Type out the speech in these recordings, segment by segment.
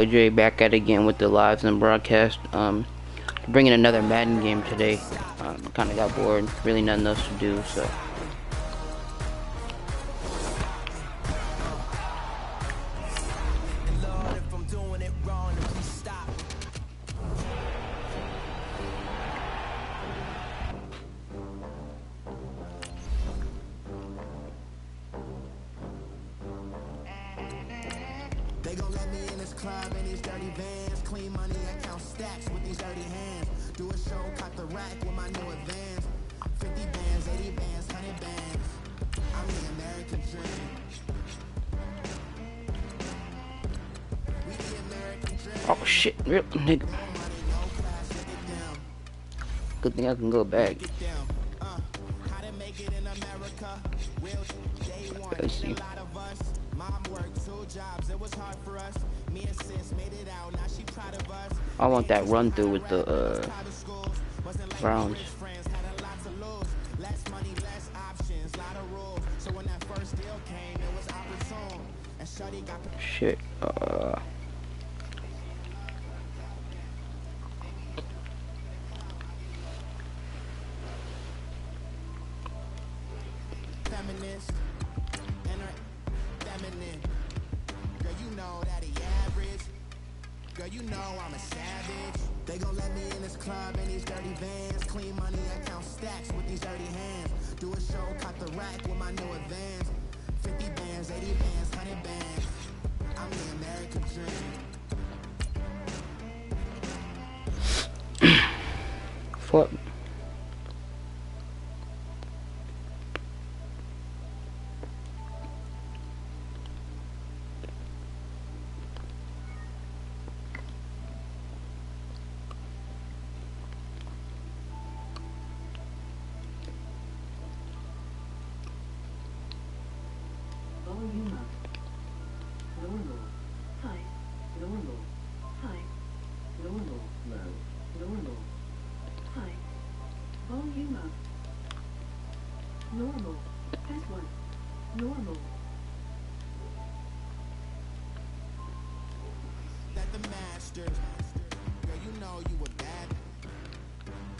Jay back at it again with the lives and broadcast. Bringing another Madden game today. Kind of got bored, really nothing else to do, so. They gon' let me in this club in these dirty vans. Clean money, I count stacks with these dirty hands. Do a show, cut the rack with my new advance. 50 bands, 80 bands, 100 bands. I'm the American dream. We the American dream. Oh shit, real nigga. Good thing I can go back. How to make it in America? Real day one. Let's see. Mom worked 2 jobs, it was hard for us. Me and sis made it out, now she proud of us. I want that run through with the Browns. Less money, less options, lot of rules. So when that first deal came, it was opportune. And Shuddy got Shit. feminist and her feminine. Girl, you know that he average. Girl, you know I'm a savage. They gon' let me in this club in these dirty vans. Clean money, I count stacks with these dirty hands. Do a show, cut the rack with my new advance. 50 bands, 80 bands, 100 bands. I'm the American dream. Fuck. Volume up. Normal. High. Normal. High. Normal. Low. Normal. High. Volume up. Normal. Press 1. Normal. That the masters. Girl, you know you a bad.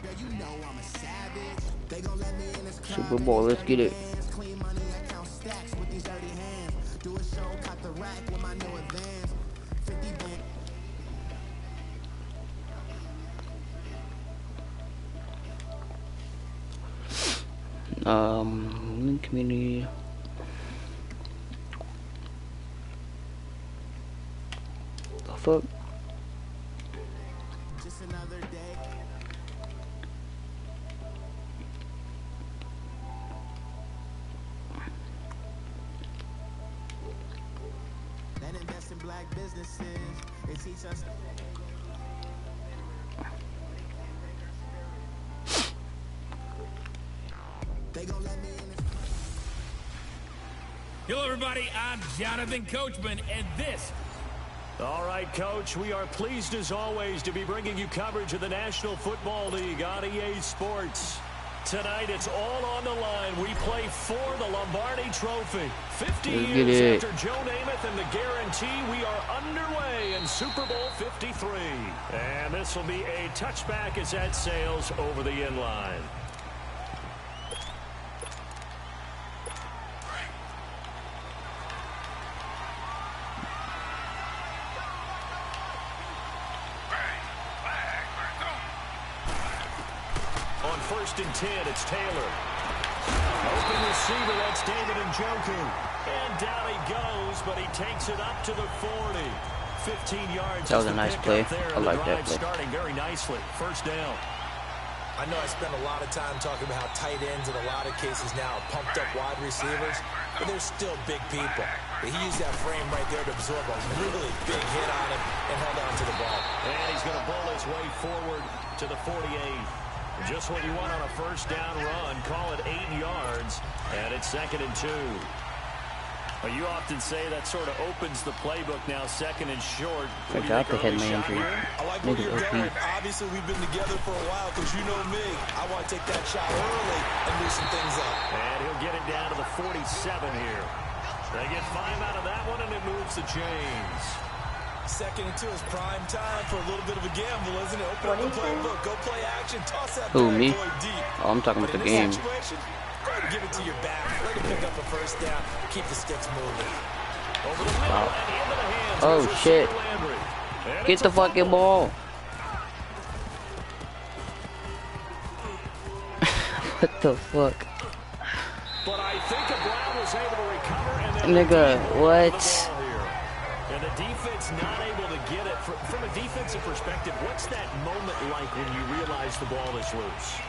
Girl, you know I'm a savage. They gon' let me in this club. Super Bowl, let's get it. Clean money, I count stacks with these dirty hands. Do a show, cut the rack with my new advance. 50 bands. Community. The fuck? Just another day. Then invest in black businesses. They teach us. They gon' let me in this. Hello, everybody. I'm Jonathan Coachman, and this. All right, Coach, we are pleased as always to be bringing you coverage of the National Football League on EA Sports. Tonight, it's all on the line. We play for the Lombardi Trophy. 50 years after Joe Namath and the guarantee, we are underway in Super Bowl 53. And this will be a touchback as that sails over the end line. On 1st and 10, it's Taylor. Open receiver, that's David Njoku. And down he goes, but he takes it up to the 40. 15 yards. That was a nice play. I like that play. Starting very nicely. First down. I know I spend a lot of time talking about how tight ends in a lot of cases now are pumped up wide receivers, but they're still big people. He used that frame right there to absorb a really big hit on him and held on to the ball. And he's going to bowl his way forward to the 48. Just what you want on a first down run. Call it 8 yards, and it's 2nd and 2. Well, you often say that sort of opens the playbook now, 2nd and short. Forgot the head man injury. I like where you're going. Obviously, we've been together for a while because you know me. I want to take that shot early and loosen things up. And he'll get it down to the 47 here. They get 5 out of that one, and it moves the chains. Second and 2 is prime time for a little bit of a gamble, isn't it? Open up the playbook, go play action, toss that Who, bad me? boy deep. Oh, I'm talking But about in the game. this situation, go ahead and give it to your back. Let him pick up a first down. Keep the sticks moving. Over the middle and into the hands Oh, of receiver shit. Landry. And Get it's the a fucking fumble. ball. What the fuck? But I think a Brown was able to recover and then Nigga, what? the ball here. And the defense not able to get it. From a defensive perspective, what's that moment like when you realize the ball is loose?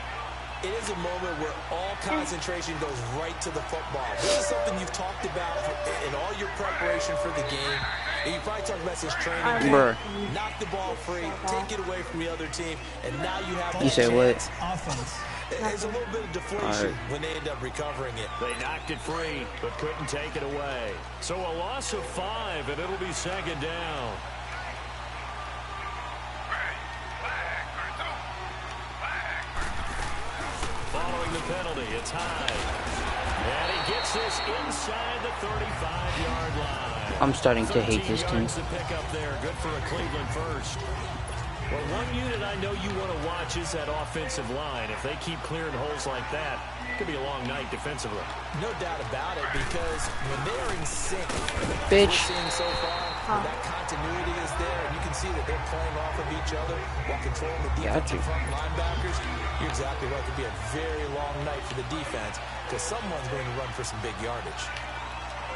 It is a moment where all concentration goes right to the football. This is something you've talked about in all your preparation for the game. And you probably talked about this training. Bruh. Knock the ball free, take it away from the other team, and now you have that You said what? chance. It's a little bit of deflation when they end up recovering it. They knocked it free, but couldn't take it away. So a loss of 5, and it'll be second down. Following the penalty, it's Hyde. And he gets this inside the 35-yard line. I'm starting to hate this 13 team. yards to pick up there. Good for a Cleveland first. Well, one unit I know you want to watch is that offensive line. If they keep clearing holes like that, it could be a long night defensively. No doubt about it, because when they are in sync, Bitch. we're seeing so far, that continuity is there, and you can see that they're playing off of each other while controlling the defensive front linebackers. You're exactly right. It could be a very long night for the defense, because someone's going to run for some big yardage.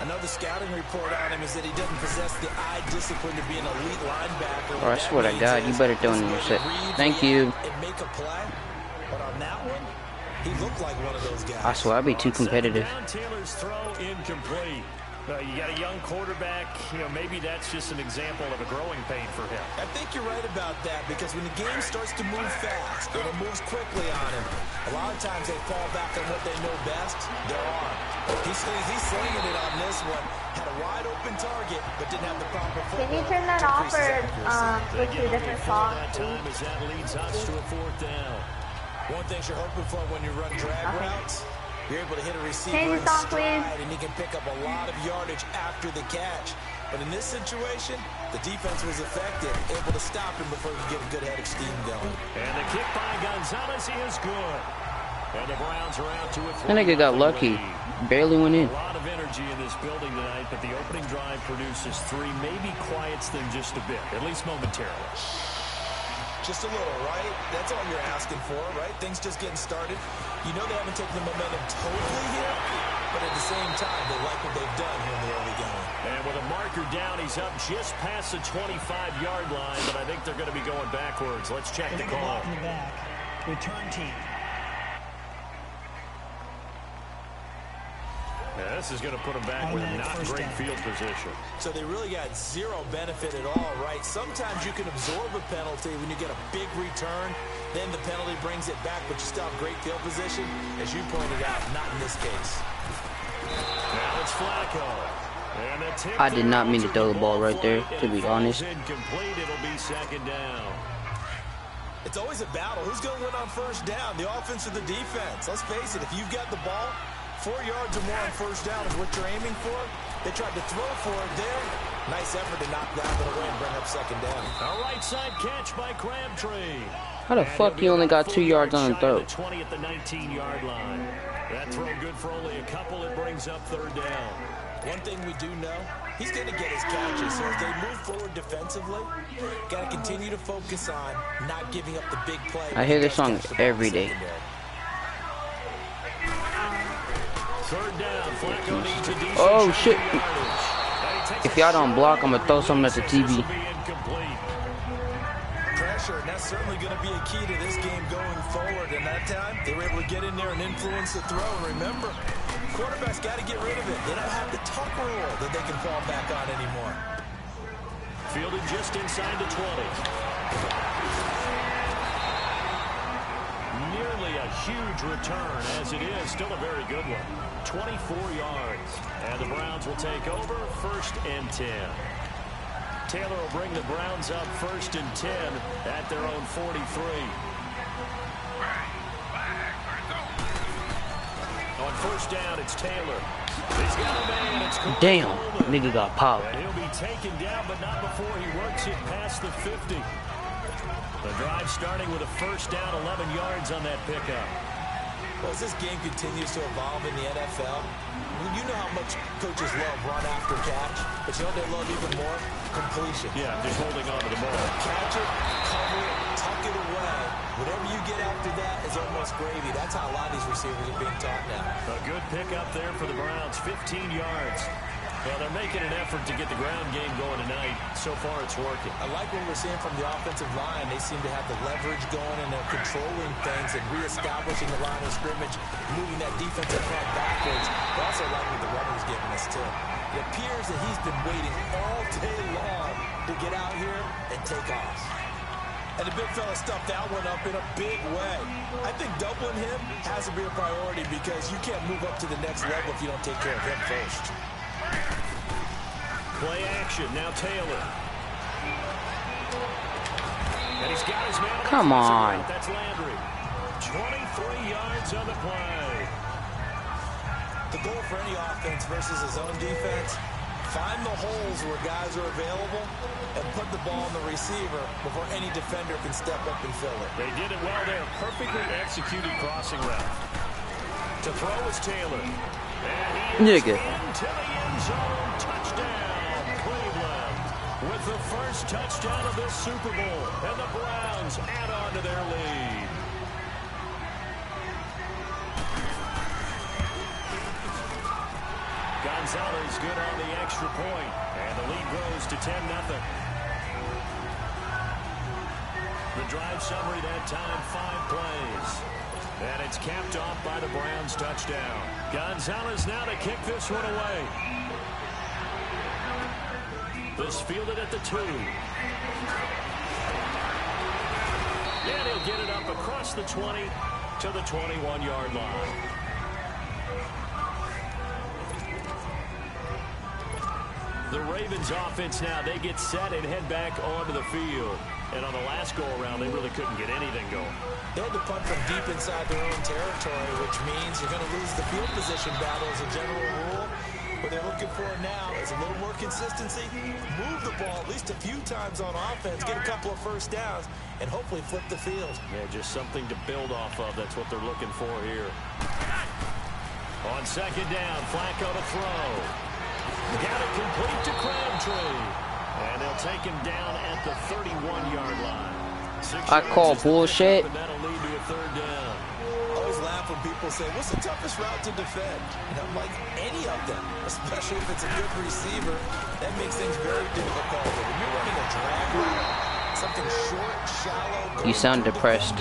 Another scouting report on him is that he doesn't possess the eye discipline to be an elite linebacker. Oh, I swear to God, you better throw in your set. Thank you. And make a play. But on that one, he looked like one of those guys. I swear I'd be too competitive. Down, Taylor's throw incomplete. You got a young quarterback. You know, maybe that's just an example of a growing pain for him. I think you're right about that, because when the game starts to move fast and it moves quickly on him, a lot of times they fall back on what they know best, their arm. He's slinging it on this one. Had a wide open target, but didn't have the proper footwork. Can you turn that off or switch to a different song, That please? time as that leads us to a 4th down. One thing you're hoping for when you run drag routes, you're able to hit a receiver Change in the song, stride, please. and he can pick up a lot of yardage after the catch. But in this situation, the defense was effective, able to stop him before he could get a good head of steam going. And the kick by Gonzalez is good. And the Browns are out to a 3-0 That nigga got lucky. lead. Barely went in. A lot of energy in this building tonight, but the opening drive produces 3, maybe quiets them just a bit, at least momentarily. Just a little, right? That's all you're asking for, right? Things just getting started. You know they haven't taken the momentum totally here, but at the same time, they like what they've done here in the early going. And with a marker down, he's up just past the 25-yard line, but I think they're going to be going backwards. Let's check the call. In the back. Return team. Yeah, this is going to put them back with a not great field position. So they really got zero benefit at all, right? Sometimes you can absorb a penalty when you get a big return, then the penalty brings it back, but you still have great field position. As you pointed out, not in this case. Now it's Flacco. And the tip I did not mean to throw the ball right there, flight, to be and it falls honest. incomplete. It'll be second down. It's always a battle. Who's going to win on first down, the offense or the defense? Let's face it, if you've got the ball, 4 yards or more on first down is what you're aiming for. They tried to throw for it there. Nice effort to knock that one away and bring up second down. A right side catch by Crabtree. How the fuck you only got 2 yards on the throw? 20 at the 19-yard line. That throw good for only a couple. It brings up third down. One thing we do know, he's going to get his catches. So as they move forward defensively, got to continue to focus on not giving up the big play. I hear this song every day. Third down. Flacco needs a decent Oh, chunk shit. of yardage. If y'all don't block, I'm gonna throw something at the TV. This will be incomplete. Pressure, and that's certainly going to be a key to this game going forward. And that time, they were able to get in there and influence the throw. And remember, quarterbacks got to get rid of it. They don't have the tuck rule that they can fall back on anymore. Fielded just inside the 20. Nearly a huge return, as it is. Still a very good one. 24 yards. And the Browns will take over, 1st and 10. Taylor will bring the Browns up 1st and 10 at their own 43. On first down. It's Taylor. He's got a man. It's Corey Damn, Coleman. nigga got popped. And he'll be taken down, but not before he works it past the 50. The drive starting with a first down, 11 yards on that pickup. Well, as this game continues to evolve in the NFL, you know how much coaches love run after catch, but you know what they love even more? Completion. Yeah, just holding on to the ball. Catch it, cover it, tuck it away. Whatever you get after that is almost gravy. That's how a lot of these receivers are being taught now. A good pickup there for the Browns, 15 yards. Well, they're making an effort to get the ground game going tonight. So far, it's working. I like what we're seeing from the offensive line. They seem to have the leverage going, and they're controlling things and reestablishing the line of scrimmage, moving that defensive front backwards. I also like what the runner's giving us, too. It appears that he's been waiting all day long to get out here and take off. And the big fella stuffed that one up in a big way. I think doubling him has to be a priority because you can't move up to the next level if you don't take care of him first. Play action, now Taylor. And he's got his man. Come on. That's Landry. 23 yards on the play. The goal for any offense versus his own defense, find the holes where guys are available and put the ball on the receiver before any defender can step up and fill it. They did it well there. Perfectly executed crossing route. To throw is Taylor. And he is Nigga. into the end zone. Touchdown, Cleveland. With the first touchdown of this Super Bowl. And the Browns add on to their lead. Gonzalez good on the extra point. And the lead grows to 10-0. The drive summary that time, 5 plays. And it's capped off by the Browns touchdown. Gonzalez now to kick this one away. This fielded at the 2. And he'll get it up across the 20 to the 21-yard line. The Ravens offense now, they get set and head back onto the field. And on the last go-around, they really couldn't get anything going. They had to punt from deep inside their own territory, which means you're going to lose the field position battle as a general rule. What they're looking for now is a little more consistency, move the ball at least a few times on offense, get a couple of first downs, and hopefully flip the field. Yeah, just something to build off of. That's what they're looking for here. On second down, Flacco to throw. Got it complete to Crabtree. And they'll take him down at the 31-yard line. I call bullshit. And that'll lead to a third down. I always laugh when people say, what's the toughest route to defend? And I'm like, any of them, especially if it's a good receiver. That makes things very difficult. But when you're running a drag route, something short, shallow, You sound depressed.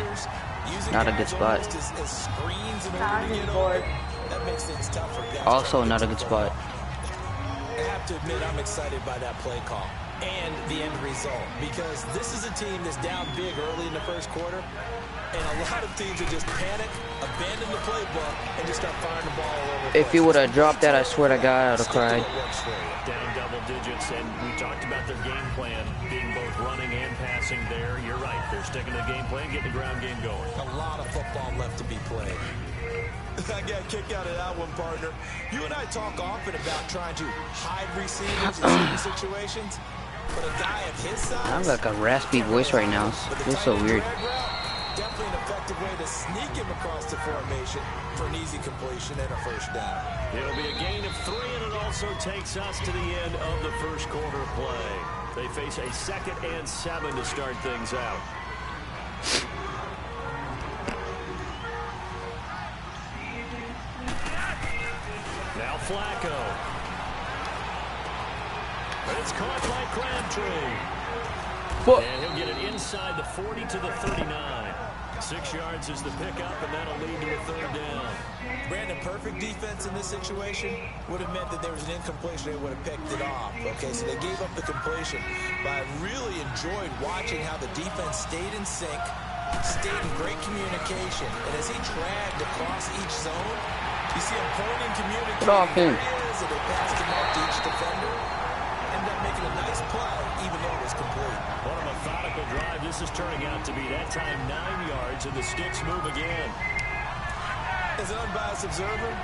Not a good spot. As screens in order to get over, that makes things tough for guys. Also not a good spot. I have to admit, I'm excited by that play call and the end result because this is a team that's down big early in the first quarter, and a lot of teams would just panic, abandon the playbook, and just start firing the ball all over the If place. he would have dropped that, I swear to God, I would have cried. Down double digits, and we talked about their game plan being both running and passing there. You're right. They're sticking to the game plan, getting the ground game going. A lot of football left to be played. I got a kick out of that one, partner. You and I talk often about trying to hide receivers in certain situations, but a guy of his size... I have like a raspy voice right now. It feels so weird. Definitely an effective way to sneak him across the formation for an easy completion and a first down. It'll be a gain of 3, and it also takes us to the end of the first quarter play. They face a 2nd and 7 to start things out. Now Flacco. And it's caught by Crabtree. And he'll get it inside the 40 to the 39. 6 yards is the pickup, and that'll lead to a third down. Brandon, perfect defense in this situation would have meant that there was an incompletion. They would have picked it off. Okay, so they gave up the completion. But I really enjoyed watching how the defense stayed in sync, stayed in great communication. And as he dragged across each zone, you see him pulling in communication. Get off him. And they passed him off to each defender. Ended up making a nice play, even though it was complete. What a methodical drive this is turning out to be. That time 9 yards, and the sticks move again. As an unbiased observer,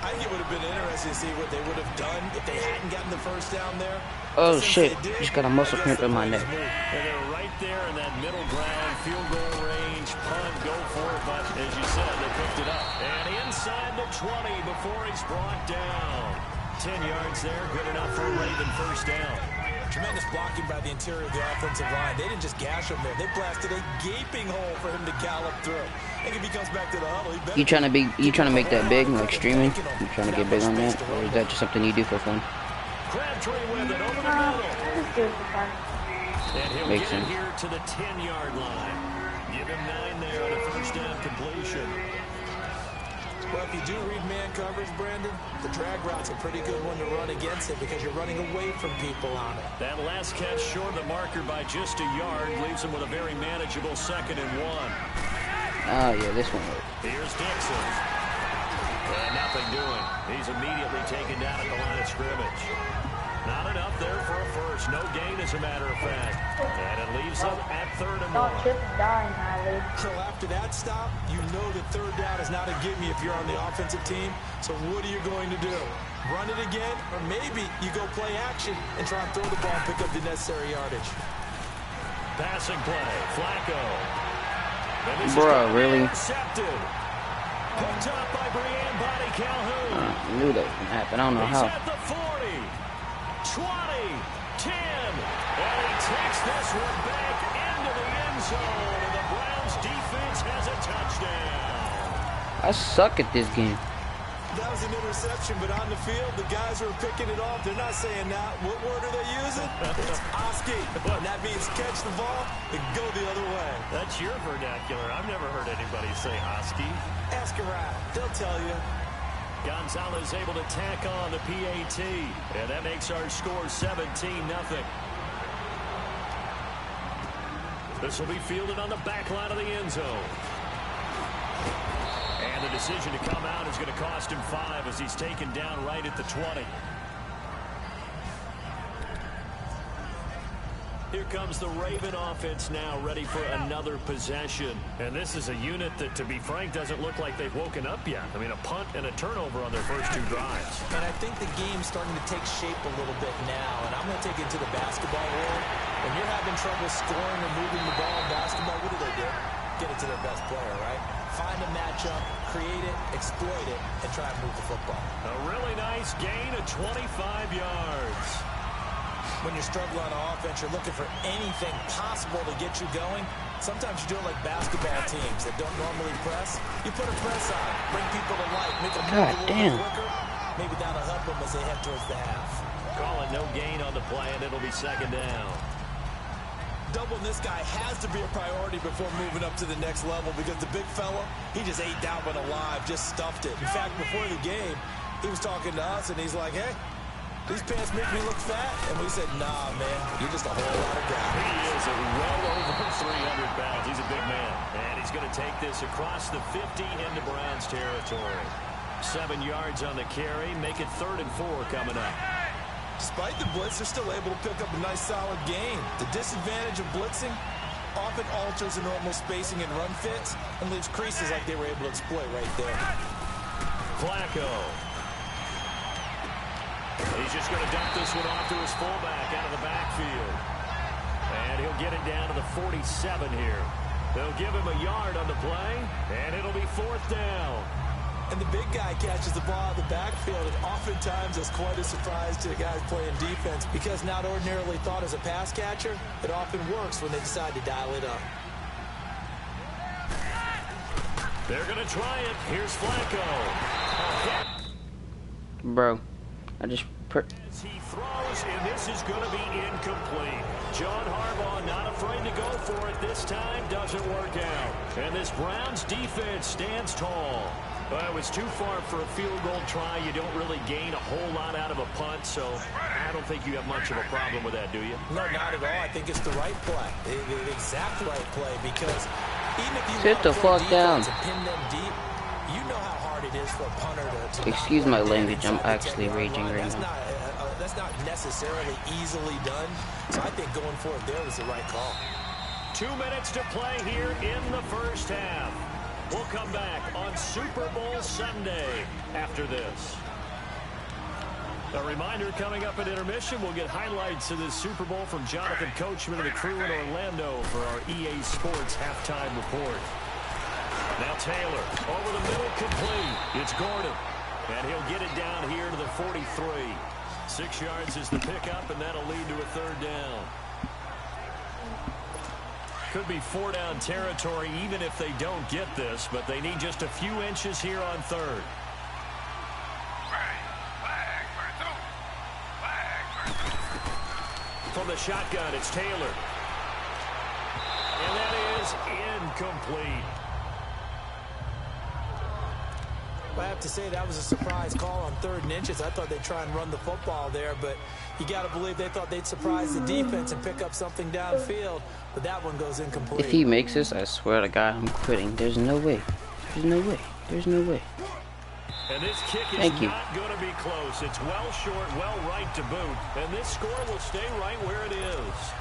I think it would have been interesting to see what they would have done if they hadn't gotten the first down there. Oh shit, just got a muscle cramp in my neck. And they're right there in that middle ground, field goal range, punt, go for it, but as you said, they picked it up. And inside the 20 before he's brought down. 10 yards there, good enough for a Raven first down. Tremendous blocking by the interior of the offensive line. They didn't just gash him there. They blasted a gaping hole for him to gallop through. I think if he comes back to the huddle, he better... You trying to make that big, like streaming? You trying to get big on that? Or is that just something you do for fun? Crabtree with it over the middle. I just do it for fun. And he'll Makes get it sense. here to the 10-yard line. Give him 9 there on a first down completion. Well, if you do read man coverage, Brandon, the drag route's a pretty good one to run against it because you're running away from people on it. That last catch short of the marker by just a yard leaves him with a very manageable 2nd and 1. Oh yeah, this one worked. Here's Dixon. And nothing doing. He's immediately taken down at the line of scrimmage. Not enough there for a first. No gain, as a matter of fact. And it leaves him at 3rd and 1. Don't trip and die in my league. So after that stop, you know that 3rd down is not a gimme if you're on the offensive team. So what are you going to do? Run it again? Or maybe you go play action and try and throw the ball and pick up the necessary yardage. Passing play. Flacco. Bruh, really? Intercepted. Picked up by Brian Body Calhoun. I knew that was gonna happen. I don't know He's how. at the 40, 20, 10, and he takes this one back into the end zone, and the Browns defense has a touchdown. I suck at this game. That was an interception, but on the field, the guys who are picking it off, they're not saying that. What word are they using? It's Oski. And that means catch the ball and go the other way. That's your vernacular. I've never heard anybody say Oski. Ask around. They'll tell you. Gonzalez able to tack on the PAT, and that makes our score 17-0. This will be fielded on the back line of the end zone. And the decision to come out is going to cost him 5 as he's taken down right at the 20. Here comes the Raven offense now, ready for another possession. And this is a unit that, to be frank, doesn't look like they've woken up yet. I mean, a punt and a turnover on their first 2 drives. And I think the game's starting to take shape a little bit now. And I'm going to take it to the basketball world. When you're having trouble scoring or moving the ball in basketball, what do? Get it to their best player, right? Find a matchup, create it, exploit it, and try and move the football. A really nice gain of 25 yards. When you're struggling on offense, you're looking for anything possible to get you going. Sometimes you do it like basketball teams that don't normally press. You put a press on, bring people to life, make them move a little bit quicker. Maybe that'll help them as they head towards the half. Calling no gain on the play, and it'll be 2nd down. Doubling this guy has to be a priority before moving up to the next level because the big fella, he just ate that one alive, just stuffed it. In fact, before the game, he was talking to us, and he's like, hey, these pants make me look fat. And we said, nah, man, you're just a whole lot of guy. He is well over 300 pounds. He's a big man. And he's going to take this across the 50 into Browns territory. 7 yards on the carry. Make it 3rd and 4 coming up. Despite the blitz, they're still able to pick up a nice, solid gain. The disadvantage of blitzing often alters the normal spacing and run fits and leaves creases like they were able to exploit right there. Flacco. He's just going to dump this one off to his fullback out of the backfield. And he'll get it down to the 47 here. They'll give him a yard on the play, and it'll be 4th down. And the big guy catches the ball out of the backfield, and oftentimes that's quite a surprise to the guys playing defense because not ordinarily thought as a pass catcher, it often works when they decide to dial it up. They're going to try it. Here's Flacco. Bro, I just... As he throws, and this is going to be incomplete. John Harbaugh not afraid to go for it this time. Doesn't work out. And this Browns defense stands tall. Well, it was too far for a field goal try. You don't really gain a whole lot out of a punt, so I don't think you have much of a problem with that, do you? No, not at all. I think it's the right play, the exact right play, because even if you sit the fuck down. To pin them deep, you know how hard it is for a punter to excuse my language. I'm actually raging right now. That's not necessarily easily done. So I think going for it there was the right call. 2 minutes to play here in the first half. We'll come back on Super Bowl Sunday after this. A reminder, coming up at intermission, we'll get highlights of this Super Bowl from Jonathan Coachman and the crew in Orlando for our EA Sports halftime report. Now Taylor, over the middle, complete. It's Gordon, and he'll get it down here to the 43. 6 yards is the pickup, and that'll lead to a third down. Could be 4-down territory even if they don't get this, but they need just a few inches here on third. From the shotgun, it's Taylor. And that is incomplete. I have to say that was a surprise call on 3rd and inches. I thought they'd try and run the football there, but you got to believe they thought they'd surprise the defense and pick up something downfield, but that one goes incomplete. If he makes this, I swear to God, I'm quitting. There's no way. There's no way. There's no way. And this kick is not going to be close. It's well short, well right to boot. And this score will stay right where it is.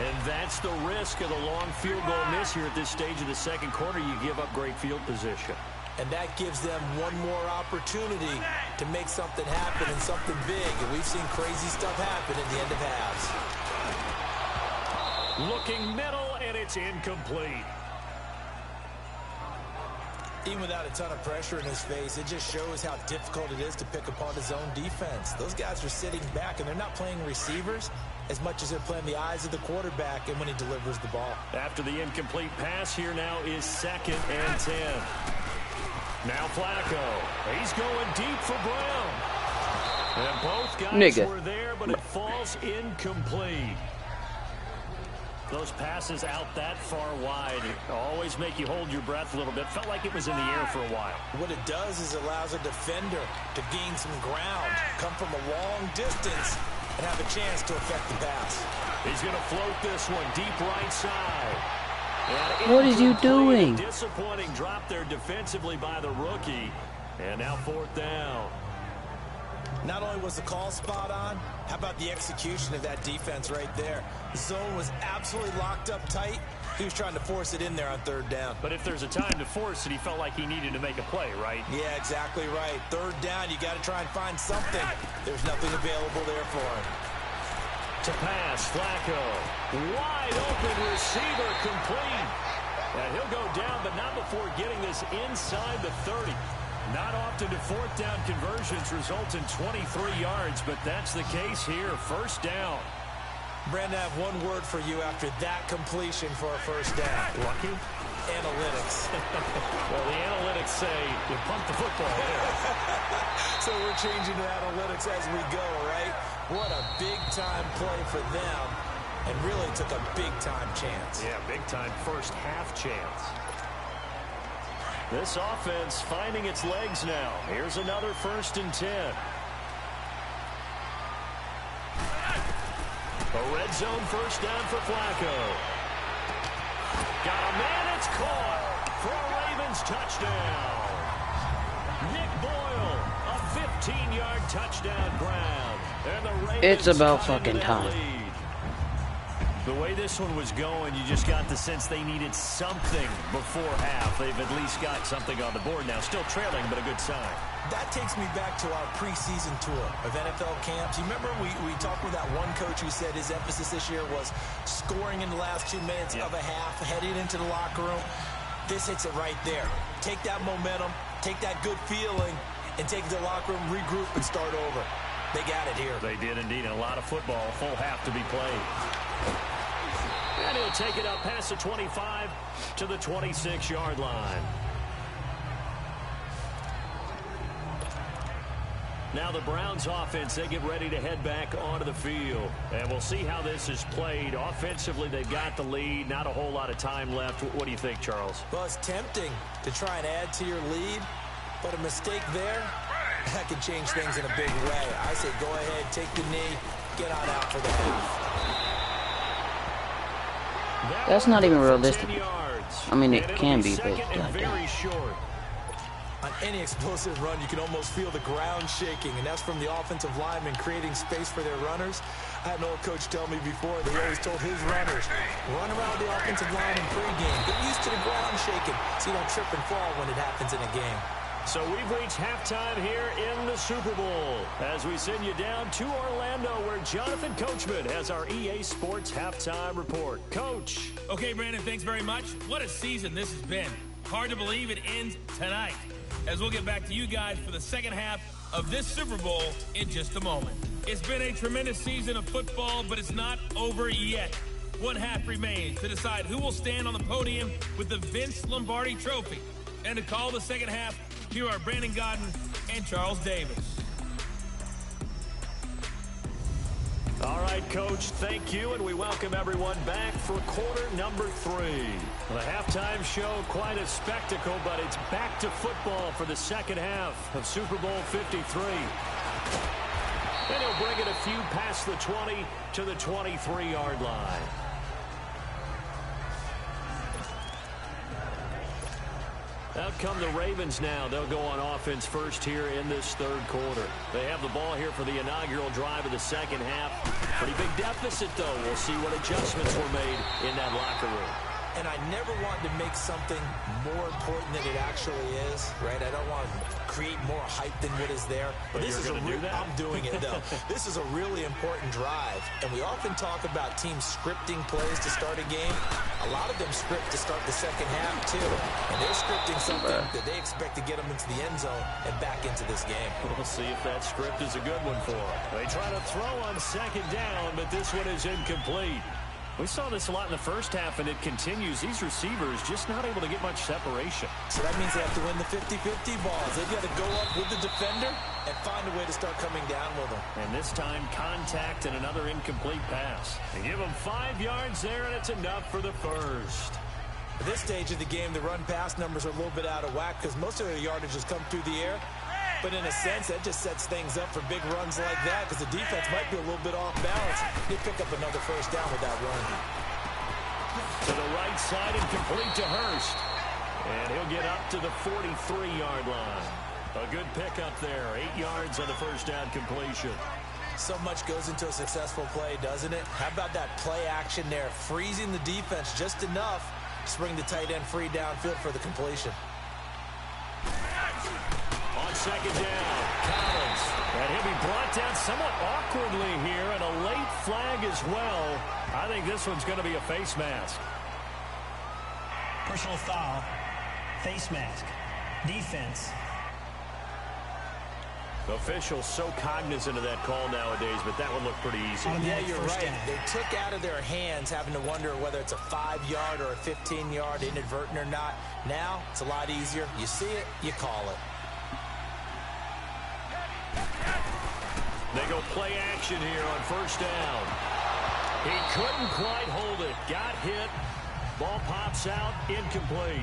And that's the risk of the long field goal miss here at this stage of the second quarter. You give up great field position. And that gives them one more opportunity to make something happen and something big. And we've seen crazy stuff happen at the end of halves. Looking middle, and it's incomplete. Even without a ton of pressure in his face, it just shows how difficult it is to pick apart his own defense. Those guys are sitting back, and they're not playing receivers as much as they're playing the eyes of the quarterback and when he delivers the ball. After the incomplete pass, here now is 2nd and 10. Now Flacco. He's going deep for Brown. And both guys were there, but it falls incomplete. Those passes out that far wide always make you hold your breath a little bit. Felt like it was in the air for a while. What it does is it allows a defender to gain some ground, come from a long distance, and have a chance to affect the pass. He's going to float this one deep right side. What is you doing? Disappointing drop there defensively by the rookie. And now 4th down. Not only was the call spot on, how about the execution of that defense right there? The zone was absolutely locked up tight. He was trying to force it in there on 3rd down. But if there's a time to force it, he felt like he needed to make a play, right? Yeah, exactly right. 3rd down, you got to try and find something. There's nothing available there for him. To pass, Flacco. Wide open receiver, complete. And he'll go down, but not before getting this inside the 30. Not often do 4th down conversions result in 23 yards, but that's the case here. 1st down. Brandon, I have one word for you after that completion for a 1st down. Lucky? Analytics. Well, the analytics say you pumped the football there. So we're changing to analytics as we go, right? What a big-time play for them, and really took a big-time chance. Yeah, big-time first half chance. This offense finding its legs now. Here's another 1st and 10. A red zone 1st down for Flacco. Got a man, it's caught for a Ravens touchdown. Nick Boyle, a 15-yard touchdown grab. And the Ravens it's about fucking time. Lead. The way this one was going, you just got the sense they needed something before half. They've at least got something on the board now. Still trailing, but a good sign. That takes me back to our preseason tour of NFL camps. You remember we talked with that one coach who said his emphasis this year was scoring in the last 2 minutes of a half, heading into the locker room. This hits it right there. Take that momentum, take that good feeling, and take it to the locker room, regroup, and start over. They got it here. They did indeed. A lot of football, full half to be played. And he'll take it up past the 25 to the 26-yard line. Now the Browns offense, they get ready to head back onto the field. And we'll see how this is played. Offensively, they've got the lead. Not a whole lot of time left. What do you think, Charles? Well, it's tempting to try and add to your lead, but a mistake there, that can change things in a big way. I say go ahead, take the knee, get on out for the half. That's not even realistic. I mean, it can be, but very short. On any explosive run, you can almost feel the ground shaking, and that's from the offensive linemen creating space for their runners. I had an old coach tell me before, they always told his runners, run around the offensive line in pregame. Get used to the ground shaking so you don't trip and fall when it happens in a game. So we've reached halftime here in the Super Bowl as we send you down to Orlando where Jonathan Coachman has our EA Sports halftime report. Coach. Okay, Brandon, thanks very much. What a season this has been. Hard to believe it ends tonight, as we'll get back to you guys for the second half of this Super Bowl in just a moment. It's been a tremendous season of football, but it's not over yet. One half remains to decide who will stand on the podium with the Vince Lombardi Trophy. And to call the second half, here are Brandon Godden and Charles Davis. All right, Coach, thank you, and we welcome everyone back for quarter number 3. The halftime show, quite a spectacle, but it's back to football for the second half of Super Bowl 53. And he'll bring it a few past the 20 to the 23-yard line. Out come the Ravens now. They'll go on offense first here in this third quarter. They have the ball here for the inaugural drive of the second half. Pretty big deficit, though. We'll see what adjustments were made in that locker room. And I never want to make something more important than it actually is, right? I don't want to create more hype than what is there. But this is do that? I'm doing it, though. This is a really important drive. And we often talk about teams scripting plays to start a game. A lot of them script to start the second half, too. And they're scripting something that they expect to get them into the end zone and back into this game. We'll see if that script is a good one for them. They try to throw on second down, but this one is incomplete. We saw this a lot in the first half, and it continues. These receivers just not able to get much separation. So that means they have to win the 50-50 balls. They've got to go up with the defender and find a way to start coming down with them. And this time, contact and another incomplete pass. They give them 5 yards there, and it's enough for the first. At this stage of the game, the run-pass numbers are a little bit out of whack because most of their yardage has come through the air. But in a sense, that just sets things up for big runs like that because the defense might be a little bit off balance. They pick up another first down with that run. To the right side and complete to Hurst. And he'll get up to the 43-yard line. A good pickup there. 8 yards on the first down completion. So much goes into a successful play, doesn't it? How about that play action there? Freezing the defense just enough to bring the tight end free downfield for the completion. On second down, Collins. And he'll be brought down somewhat awkwardly here, and a late flag as well. I think this one's going to be a face mask. Personal foul. Face mask. Defense. Officials so cognizant of that call nowadays, but that one looked pretty easy. Yeah, you're right. They took out of their hands having to wonder whether it's a 5-yard or a 15-yard, inadvertent or not. Now, it's a lot easier. You see it, you call it. They go play action here on first down. He couldn't quite hold it. Got hit. Ball pops out. Incomplete.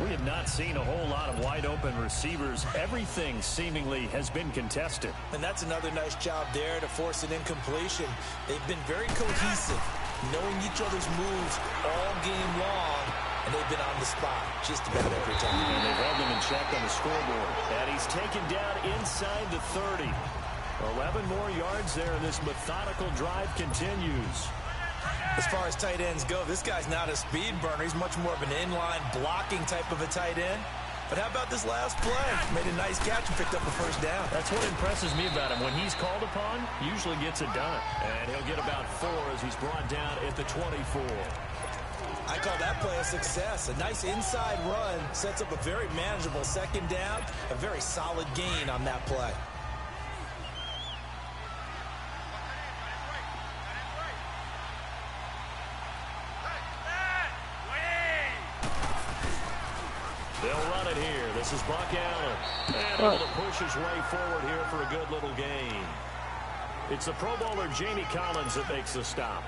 We have not seen a whole lot of wide-open receivers. Everything seemingly has been contested. And that's another nice job there to force an incompletion. They've been very cohesive, knowing each other's moves all game long, and they've been on the spot just about every time. And they've held them in check on the scoreboard. And he's taken down inside the 30. 11 more yards there, and this methodical drive continues. As far as tight ends go, this guy's not a speed burner. He's much more of an inline blocking type of a tight end. But how about this last play? Made a nice catch and picked up a first down. That's what impresses me about him. When he's called upon, usually gets it done. And he'll get about 4 as he's brought down at the 24. I call that play a success. A nice inside run sets up a very manageable second down. A very solid gain on that play. They'll run it here. This is Buck Allen. And able to push his way forward here for a good little gain. It's the Pro Bowler Jamie Collins that makes the stop.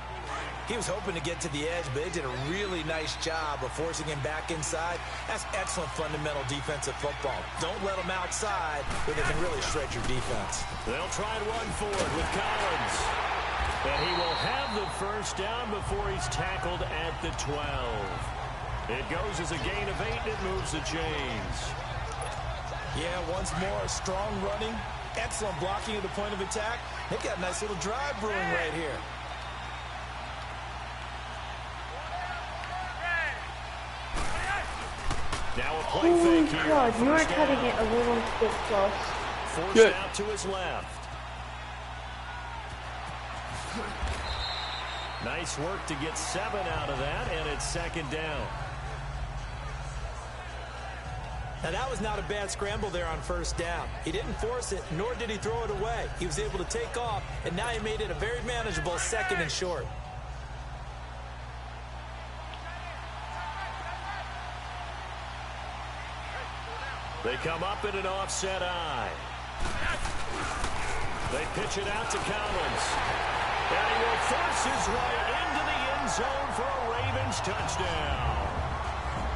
He was hoping to get to the edge, but they did a really nice job of forcing him back inside. That's excellent fundamental defensive football. Don't let them outside where they can really shred your defense. They'll try and run for it with Collins. And he will have the first down before he's tackled at the 12. It goes as a gain of 8, and it moves the chains. Yeah, once more, strong running, excellent blocking at the point of attack. They've got a nice little drive brewing right here. Now a play fake here. God, you were cutting it a little bit close. Forced out to his left. Nice work to get 7 out of that, and it's second down. Now, that was not a bad scramble there on first down. He didn't force it, nor did he throw it away. He was able to take off, and now he made it a very manageable second and short. They come up in an offset eye. They pitch it out to Collins. And he will force his way into the end zone for a Ravens touchdown.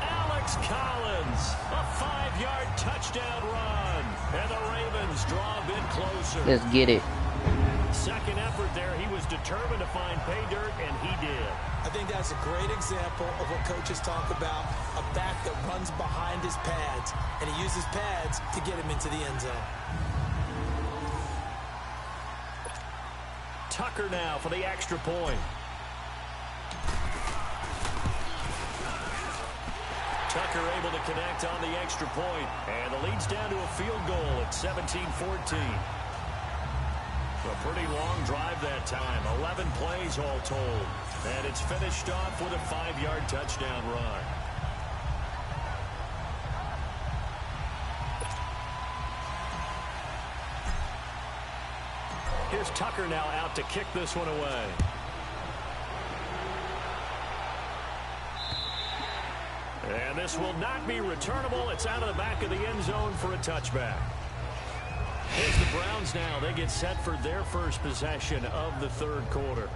Alex Collins, a 5-yard touchdown run. And the Ravens draw a bit closer. Let's get it. Second effort there, he was determined to find pay dirt, and he did. I think that's a great example of what coaches talk about, a back that runs behind his pads, and he uses pads to get him into the end zone. Tucker now for the extra point. Tucker able to connect on the extra point, and the lead's down to a field goal at 17-14. A pretty long drive that time, 11 plays all told. And it's finished off with a 5-yard touchdown run. Here's Tucker now out to kick this one away. And this will not be returnable. It's out of the back of the end zone for a touchback. Here's the Browns now. They get set for their first possession of the third quarter.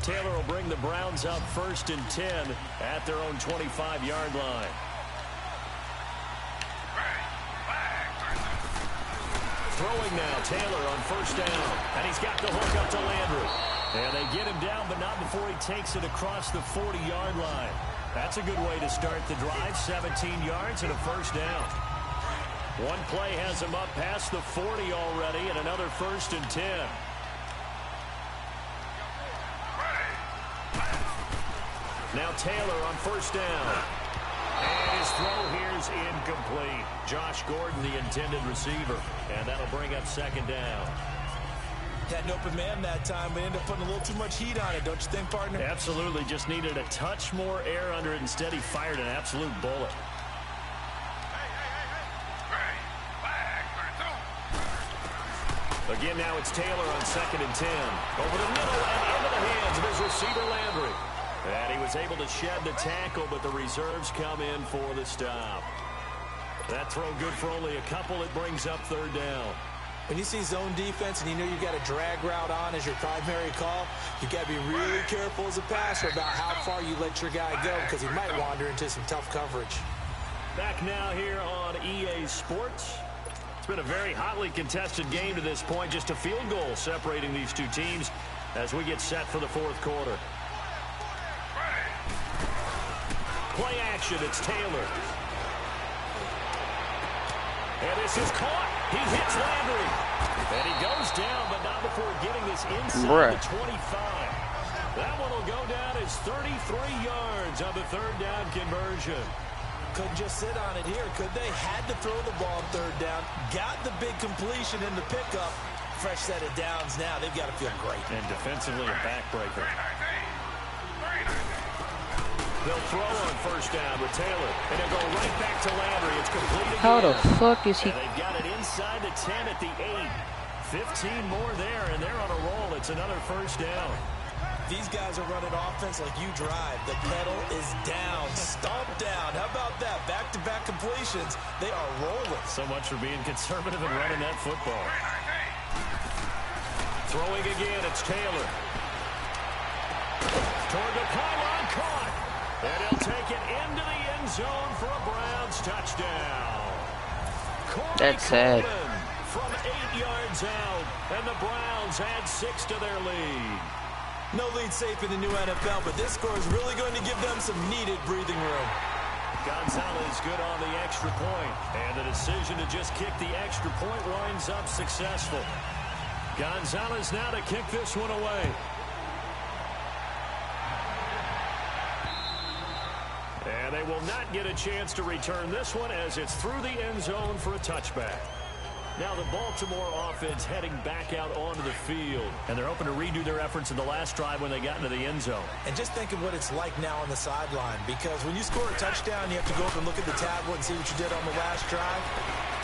Taylor will bring the Browns up 1st and 10 at their own 25-yard line. Throwing now, Taylor on 1st down. And he's got the hook up to Landry. And they get him down, but not before he takes it across the 40-yard line. That's a good way to start the drive. 17 yards and a 1st down. One play has him up past the 40 already, and another 1st and 10. Now Taylor on 1st down. And his throw here is incomplete. Josh Gordon, the intended receiver. And that'll bring up 2nd down. Had an open man that time, but ended up putting a little too much heat on it, don't you think, partner? Absolutely. Just needed a touch more air under it. Instead, he fired an absolute bullet. Again, now it's Taylor on 2nd and 10. Over the middle and into the hands of his receiver, Landry. And he was able to shed the tackle, but the reserves come in for the stop. That throw good for only a couple. It brings up 3rd down. When you see zone defense and you know you've got a drag route on as your primary call, you've got to be really careful as a passer about how far you let your guy go because he might wander into some tough coverage. Back now here on EA Sports. It's been a very hotly contested game to this point. Just a field goal separating these two teams as we get set for the 4th quarter. Play action, it's Taylor. And this is caught. He hits Landry. And he goes down, but not before getting this inside the 25. That one will go down as 33 yards on the 3rd down conversion. Couldn't just sit on it here, could they? Had to throw the ball on 3rd down. Got the big completion in the pickup. Fresh set of downs now. They've got to feel great. And defensively a backbreaker. They'll throw on 1st down with Taylor. And they'll go right back to Landry. It's complete again. How the fuck is he? And they've got it inside the 10 at the 8. 15 more there, and they're on a roll. It's another 1st down. These guys are running offense like you drive. The pedal is down. Stomp down. How about that? Back-to-back completions. They are rolling. So much for being conservative and running that football. Throwing again, it's Taylor. Toward the pylon, caught. And he'll take it into the end zone for a Browns touchdown. That's sad. From 8 yards out, and the Browns add 6 to their lead. No lead safe in the new NFL, but this score is really going to give them some needed breathing room. Gonzalez good on the extra point, and the decision to just kick the extra point winds up successful. Gonzalez now to kick this one away. And they will not get a chance to return this one as it's through the end zone for a touchback. Now the Baltimore offense heading back out onto the field. And they're hoping to redo their efforts in the last drive when they got into the end zone. And just think of what it's like now on the sideline, because when you score a touchdown, you have to go up and look at the tablet and see what you did on the last drive.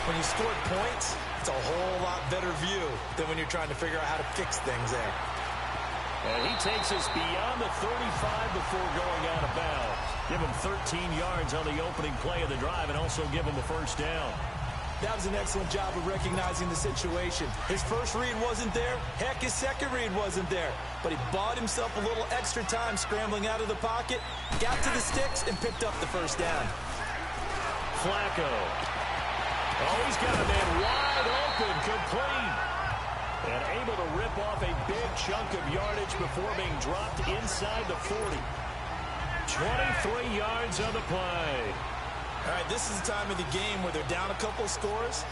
When you scored points, it's a whole lot better view than when you're trying to figure out how to fix things there. And he takes us beyond the 35 before going out of bounds. Give him 13 yards on the opening play of the drive and also give him a first down. That was an excellent job of recognizing the situation. His first read wasn't there. Heck, his second read wasn't there. But he bought himself a little extra time scrambling out of the pocket, got to the sticks, and picked up the first down. Flacco. Oh, he's got a man wide open, complete. And able to rip off a big chunk of yardage before being dropped inside the 40. 23 yards on the play. All right, this is the time of the game where they're down a couple of scores,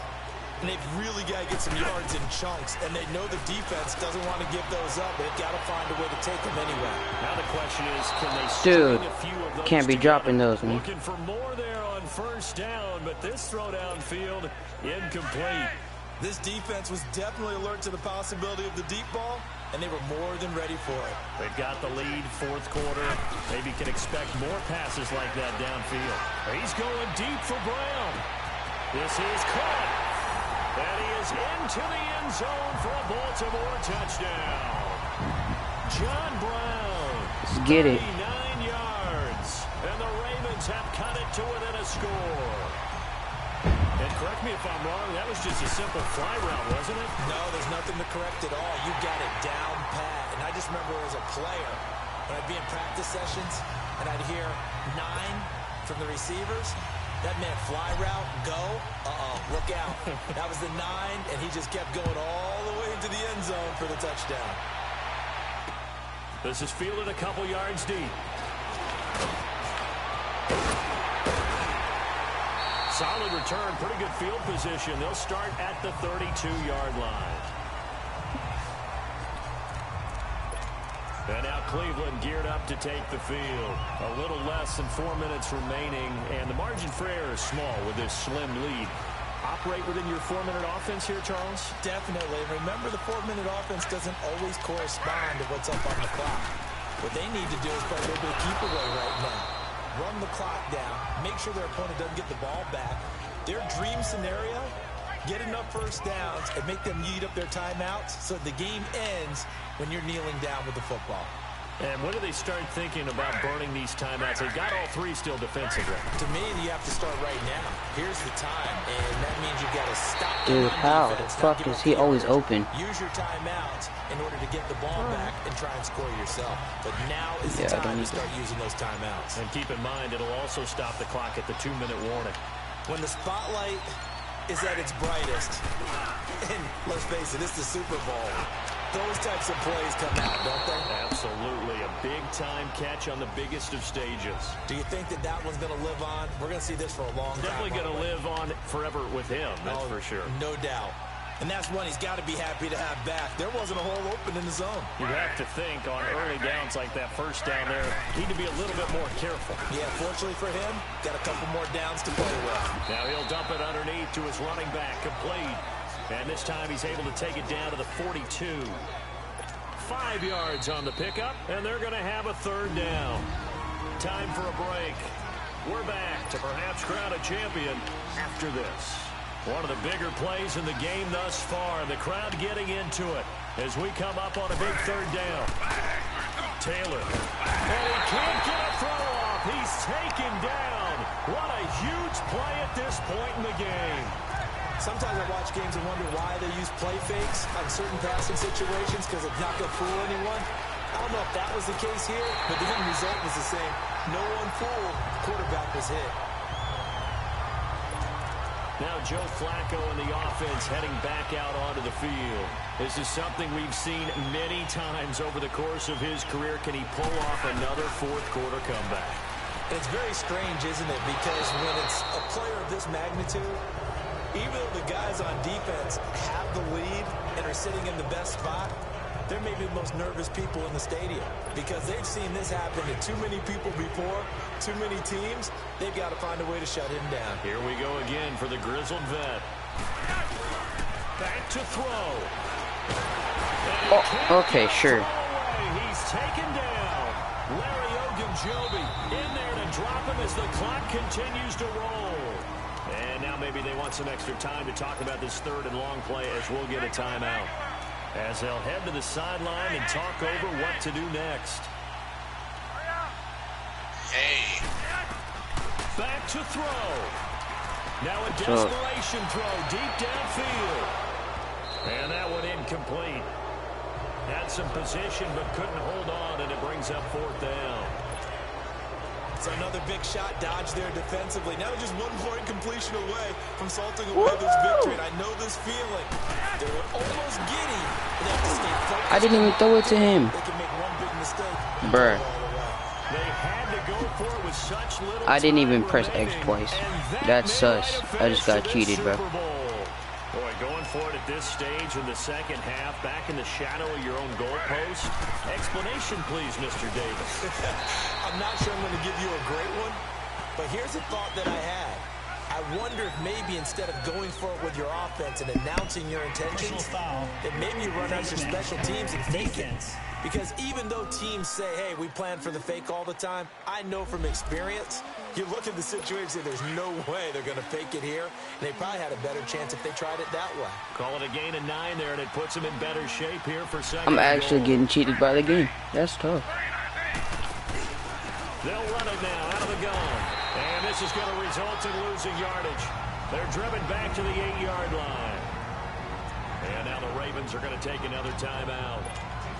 and they've really got to get some yards in chunks, and they know the defense doesn't want to give those up. They've got to find a way to take them anyway. Now the question is, can they string a few of those can't be together? dropping those, man. Looking for more there on first down, but this throw downfield incomplete. This defense was definitely alert to the possibility of the deep ball, and they were more than ready for it. They've got the lead, fourth quarter. Maybe can expect more passes like that downfield. He's going deep for Brown. This is caught. And he is into the end zone for a Baltimore touchdown. John Brown. Let's get it. 39 yards. And the Ravens have cut it to within a score. And correct me if I'm wrong, that was just a simple fly route, wasn't it? No, there's nothing to correct at all. You got it down pat. And I just remember as a player, when I'd be in practice sessions, and I'd hear 9 from the receivers, that meant fly route, go, look out. That was the 9, and he just kept going all the way into the end zone for the touchdown. This is fielded a couple yards deep. Solid return, pretty good field position. They'll start at the 32-yard line. And now Cleveland geared up to take the field. A little less than 4 minutes remaining, and the margin for error is small with this slim lead. Operate within your 4-minute offense here, Charles? Definitely. Remember, the 4-minute offense doesn't always correspond to what's up on the clock. What they need to do is play a little bit of keep away right now. Run the clock down, make sure their opponent doesn't get the ball back. Their dream scenario, get enough first downs and make them eat up their timeouts so the game ends when you're kneeling down with the football. And when do they start thinking about burning these timeouts? They've got all 3 still defensively. To me, you have to start right now. Here's the time, and that means you've got to stop. Dude, how the fuck is he always open? Use your timeouts in order to get the ball back and try and score yourself. But now is the time to start using those timeouts. And keep in mind, it'll also stop the clock at the 2-minute warning. When the spotlight is at its brightest, and let's face it, it's the Super Bowl, those types of plays come out, don't they? Absolutely. A big-time catch on the biggest of stages. Do you think that that one's going to live on? We're going to see this for a long time. Definitely going to live on forever with him, that's for sure. No doubt. And that's one he's got to be happy to have back. There wasn't a hole open in the zone. You have to think on early downs like that first down there, need to be a little bit more careful. Yeah, fortunately for him, got a couple more downs to play with. Now he'll dump it underneath to his running back, complete. And this time he's able to take it down to the 42. 5 yards on the pickup, and they're going to have a third down. Time for a break. We're back to perhaps crown a champion after this. One of the bigger plays in the game thus far, and the crowd getting into it as we come up on a big third down. Taylor. And he can't get a throw off. He's taken down. What a huge play at this point in the game. Sometimes I watch games and wonder why they use play fakes on certain passing situations because it's not going to fool anyone. I don't know if that was the case here, but the end result was the same. No one fooled. The quarterback was hit. Now Joe Flacco and the offense heading back out onto the field. This is something we've seen many times over the course of his career. Can he pull off another fourth-quarter comeback? It's very strange, isn't it? Because when it's a player of this magnitude, even though the guys on defense have the lead and are sitting in the best spot, they're maybe the most nervous people in the stadium because they've seen this happen to too many people before, too many teams. They've got to find a way to shut him down. Here we go again for the grizzled vet. Back to throw. Oh, okay, sure. He's taken down. Larry Ogunjobi in there to drop him as the clock continues to roll. And now maybe they want some extra time to talk about this third and long play as we'll get a timeout. As they'll head to the sideline and talk over what to do next. Hey. Back to throw. Now a desperation throw deep downfield. And that one incomplete. Had some position but couldn't hold on, and it brings up fourth down. It's another big shot dodge there defensively. Now just one more incompletion away from salting away this victory. And I know this feeling. They were almost giddy. They have to stay focused. I didn't even throw it to him. They can make one big mistake. Bruh. They had to go for it with such little I didn't even time press X remaining, twice. and That's that sus. may I just got finish cheated, bro. Super Bowl. Boy, going for it at this stage in the second half, back in the shadow of your own goalpost. Explanation, please, Mr. Davis. I'm not sure I'm going to give you a great one, but here's a thought that I had. I wonder if maybe instead of going for it with your offense and announcing your intentions, that maybe you run out your special teams and fake it. Because even though teams say, hey, we plan for the fake all the time, I know from experience, you look at the situation and say there's no way they're going to fake it here. And they probably had a better chance if they tried it that way. Call it a gain of 9 there, and it puts them in better shape here for second. I'm actually getting cheated by the game. That's tough. They'll run it now out of the gun. And this is going to result in losing yardage. They're driven back to the 8-yard line. And now the Ravens are going to take another timeout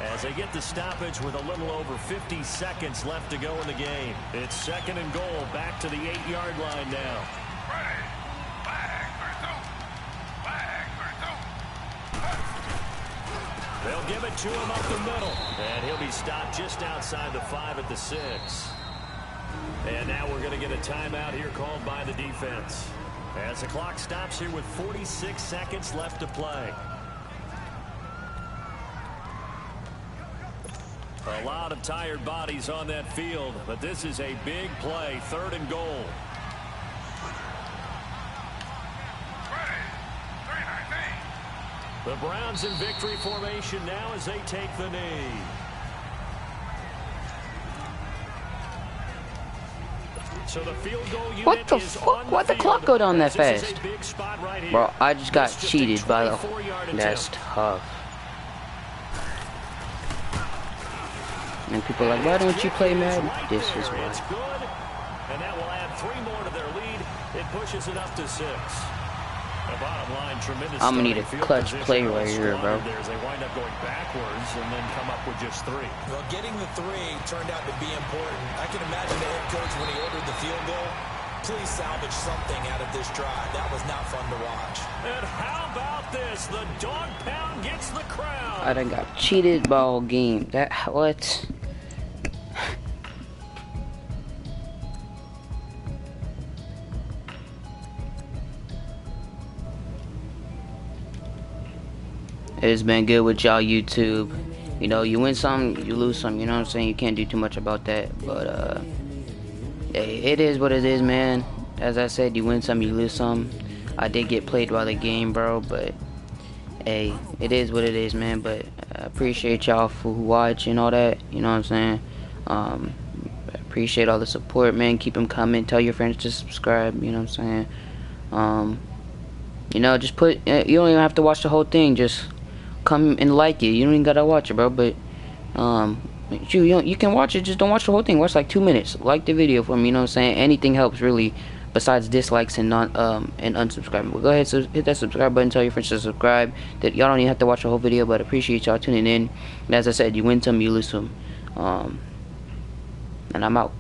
as they get the stoppage with a little over 50 seconds left to go in the game. It's second and goal, back to the 8-yard line now. They'll give it to him up the middle. And he'll be stopped just outside the 5 at the 6. And now we're going to get a timeout here called by the defense as the clock stops here with 46 seconds left to play. A lot of tired bodies on that field, but this is a big play, third and goal. The Browns in victory formation now as they take the knee. So the field goal unit What the is fuck? Why'd the clock go down that This is fast? a big spot right here. Bro, I just got It's just a cheated by the... 24-yard That's attempt. tough. And people are like, why don't you play Madden? Right This there. is why. It's good, and that will add 3 more to their lead. It pushes it up to 6. The bottom line, tremendous. I'm gonna need a starting field clutch position play all right here, bro. squandered there as they wind up going backwards and then come up with just 3. Well, getting the 3 turned out to be important. I can imagine the head coach when he ordered the field goal. Please salvage something out of this drive. That was not fun to watch. And how about this? The dog pound gets the crowd. I done got cheated by all game. That... What? It's been good with y'all, YouTube. You know, you win some, you lose some. You know what I'm saying? You can't do too much about that. But hey, it is what it is, man. As I said, you win some, you lose some. I did get played by the game, bro. But hey, it is what it is, man. But I appreciate y'all for who watch and all that. You know what I'm saying? I appreciate all the support, man. Keep them coming. Tell your friends to subscribe. You know what I'm saying? You know, just put. You don't even have to watch the whole thing. Just come and like it. You don't even gotta watch it, bro. But you can watch it. Just don't watch the whole thing. Watch like 2 minutes. Like the video for me. You know what I'm saying? Anything helps really, besides dislikes and and unsubscribing. But go ahead, hit that subscribe button. Tell your friends to subscribe. That y'all don't even have to watch the whole video. But appreciate y'all tuning in. And as I said, you win some, you lose some. And I'm out.